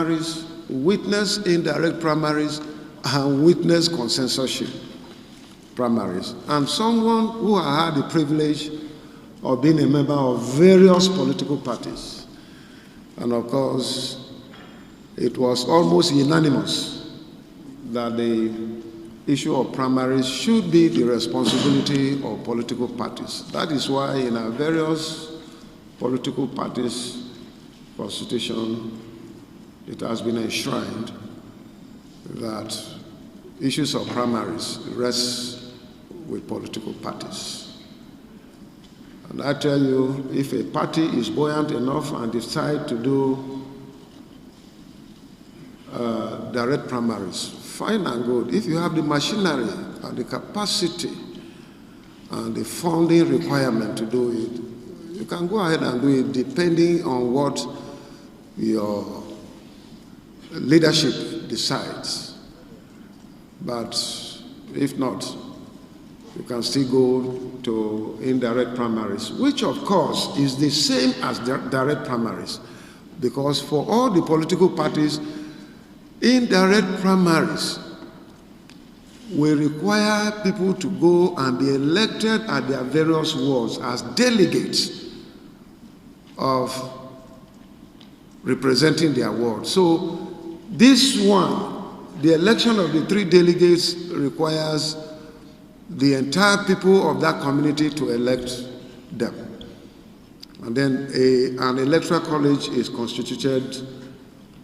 primaries, witness indirect primaries, and witness consensorship primaries. And someone who had the privilege of being a member of various political parties. And of course, it was almost unanimous that the issue of primaries should be the responsibility of political parties. That is why in our various political parties' constitution, it has been enshrined that issues of primaries rest with political parties. And I tell you, if a party is buoyant enough and decide to do direct primaries, fine and good. If you have the machinery and the capacity and the funding requirement to do it, you can go ahead and do it depending on what your leadership decides. But if not, you can still go to indirect primaries, which of course is the same as direct primaries, because for all the political parties, indirect primaries will require people to go and be elected at their various wards as delegates of representing their ward. So this one, the election of the 3 delegates requires the entire people of that community to elect them. And then an electoral college is constituted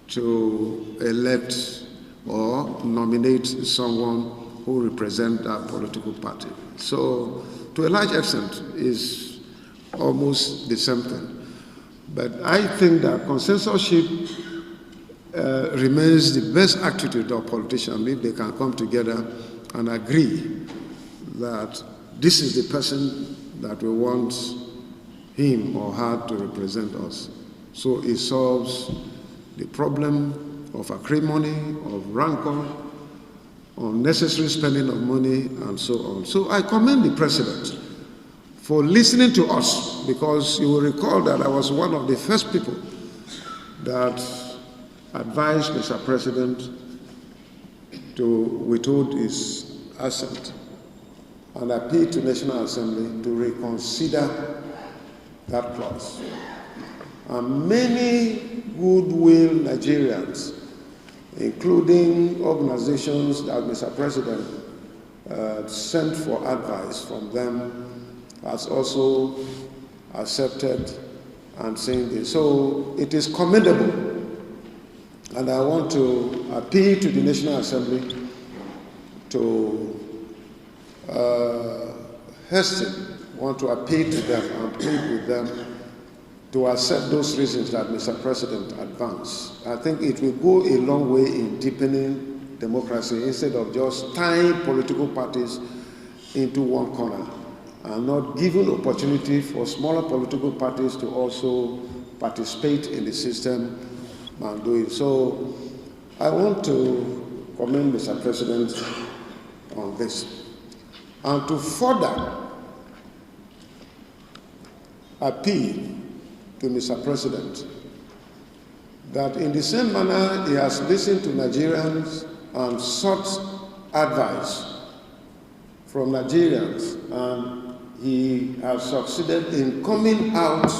to elect or nominate someone who represents that political party. So to a large extent is almost the same thing. But I think that consensorship remains the best attitude of politicians if they can come together and agree that this is the person that we want him or her to represent us. So it solves the problem of acrimony, of rancor, unnecessary spending of money, and so on. So I commend the President for listening to us, because you will recall that I was one of the first people that advised Mr. President to withhold his assent and appeal to National Assembly to reconsider that clause. And many goodwill Nigerians, including organizations that Mr. President sent for advice from them, has also accepted and saying this. So it is commendable. And I want to appeal to the National Assembly to want to appeal to them and plead with them to accept those reasons that Mr. President advanced. I think it will go a long way in deepening democracy instead of just tying political parties into one corner and not giving opportunity for smaller political parties to also participate in the system and do it. So I want to commend Mr. President on this. And to further appeal to Mr. President that in the same manner he has listened to Nigerians and sought advice from Nigerians, and he has succeeded in coming out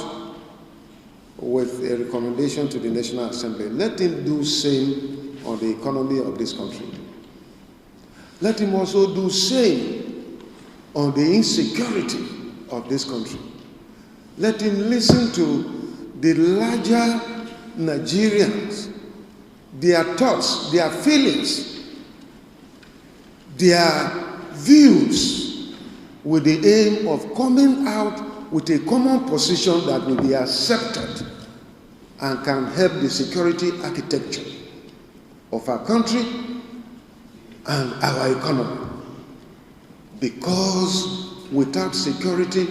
with a recommendation to the National Assembly. Let him do same on the economy of this country. Let him also do same on the insecurity of this country. Let him listen to the larger Nigerians, their thoughts, their feelings, their views, with the aim of coming out with a common position that will be accepted and can help the security architecture of our country and our economy. Because without security,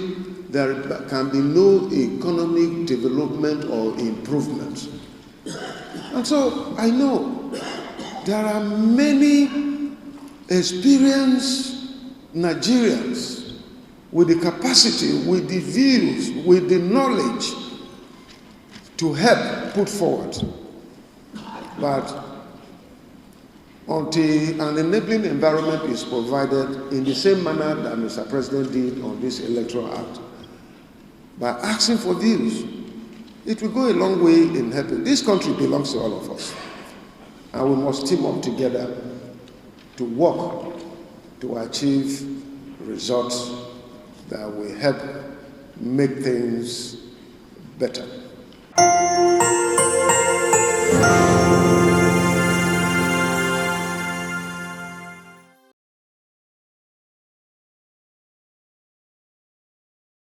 there can be no economic development or improvement. And so I know there are many experienced Nigerians with the capacity, with the views, with the knowledge to help put forward But until an enabling environment is provided in the same manner that Mr. President did on this Electoral Act, by asking for views, it will go a long way in helping. This country belongs to all of us, and we must team up together to work to achieve results that will help make things better.